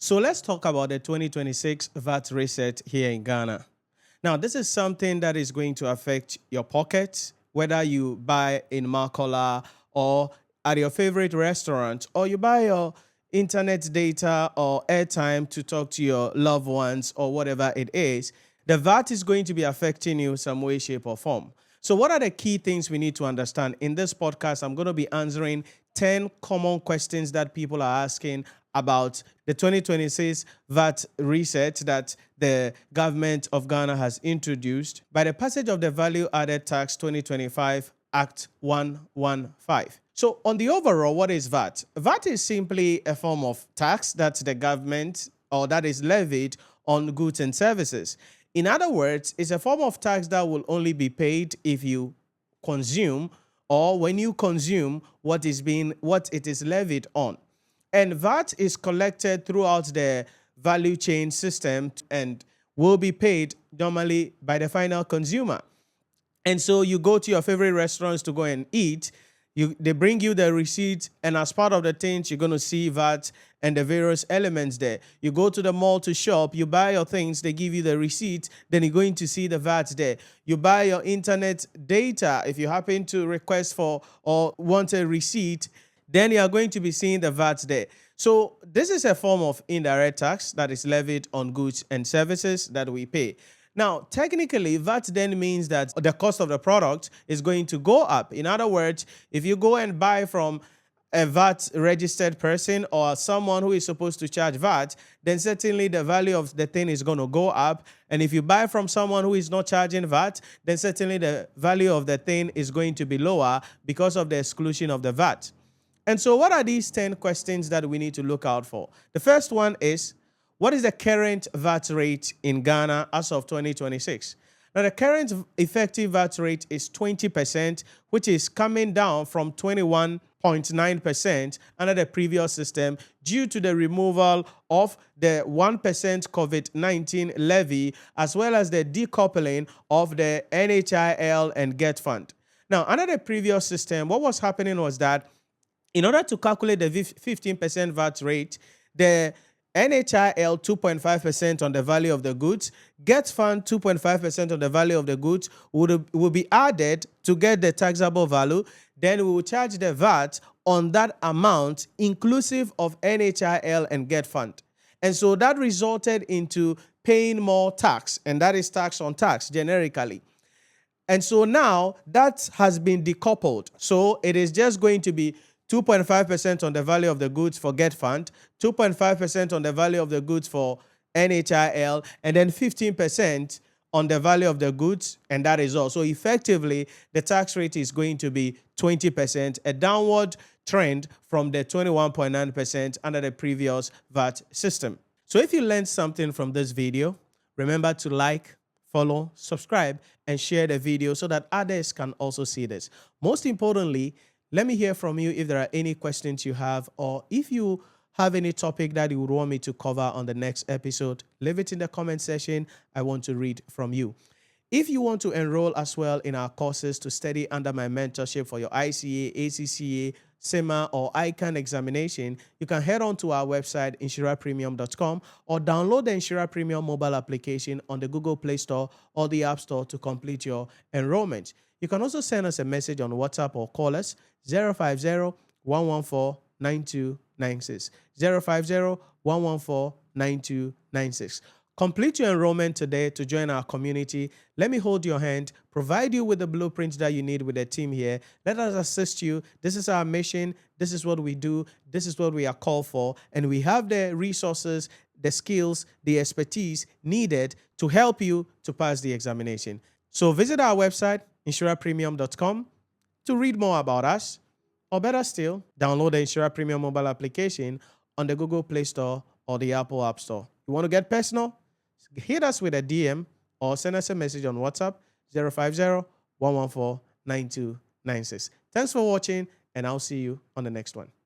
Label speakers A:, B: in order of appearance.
A: So let's talk about the 2026 VAT reset here in Ghana. Now, this is something that is going to affect your pockets, whether you buy in Makola or at your favorite restaurant, or you buy your internet data or airtime to talk to your loved ones or whatever it is. The VAT is going to be affecting you some way, shape, or form. So, what are the key things we need to understand? In this podcast, I'm going to be answering 10 common questions that people are asking about the 2026 VAT reset that the government of Ghana has introduced by the passage of the Value Added Tax 2025 Act 115. So on the overall, what is VAT? VAT is simply a form of tax that the government or that is levied on goods and services. In other words, it's a form of tax that will only be paid if you consume or when you consume what it is levied on. And VAT is collected throughout the value chain system and will be paid normally by the final consumer. And so you go to your favorite restaurants to go and eat. They bring you the receipt, and as part of the things, you're going to see VAT and the various elements there. You go to the mall to shop, you buy your things, they give you the receipt, then you're going to see the VAT there. You buy your internet data. If you happen to request for or want a receipt, then you are going to be seeing the VAT there. So this is a form of indirect tax that is levied on goods and services that we pay. Now, technically, VAT then means that the cost of the product is going to go up. In other words, if you go and buy from a VAT registered person or someone who is supposed to charge VAT, then certainly the value of the thing is going to go up. And if you buy from someone who is not charging VAT, then certainly the value of the thing is going to be lower because of the exclusion of the VAT. And so what are these 10 questions that we need to look out for? The first one is, what is the current VAT rate in Ghana as of 2026? Now, the current effective VAT rate is 20%, which is coming down from 21.9% under the previous system due to the removal of the 1% COVID-19 levy, as well as the decoupling of the NHIL and GET fund. Now, under the previous system, what was happening was that in order to calculate the 15% VAT rate, the NHIL 2.5% on the value of the goods, GET fund 2.5% of the value of the goods will be added to get the taxable value. Then we will charge the VAT on that amount inclusive of NHIL and GET fund. And so that resulted into paying more tax, and that is tax on tax generically. And so now that has been decoupled. So it is just going to be 2.5% on the value of the goods for GET fund, 2.5% on the value of the goods for NHIL, and then 15% on the value of the goods, and that is all. So effectively, the tax rate is going to be 20%, a downward trend from the 21.9% under the previous VAT system. So if you learned something from this video, remember to like, follow, subscribe, and share the video so that others can also see this. Most importantly, let me hear from you if there are any questions you have, or if you have any topic that you would want me to cover on the next episode, leave it in the comment section. I want to read from you. If you want to enroll as well in our courses to study under my mentorship for your ICA, ACCA, CIMA, or ICAG examination, you can head on to our website, NhyiraPremium.com, or download the Nhyira Premium mobile application on the Google Play Store or the App Store to complete your enrollment. You can also send us a message on WhatsApp or call us 050-114-9296. 050-114-9296. Complete your enrollment today to join our community. Let me hold your hand, provide you with the blueprint that you need with the team here. Let us assist you. This is our mission. This is what we do. This is what we are called for. And we have the resources, the skills, the expertise needed to help you to pass the examination. So visit our website, NhyiraPremium.com, to read more about us. Or better still, download the Nhyira Premium mobile application on the Google Play Store or the Apple App Store. You want to get personal? Hit us with a DM or send us a message on WhatsApp 050-114-9296. Thanks for watching, and I'll see you on the next one.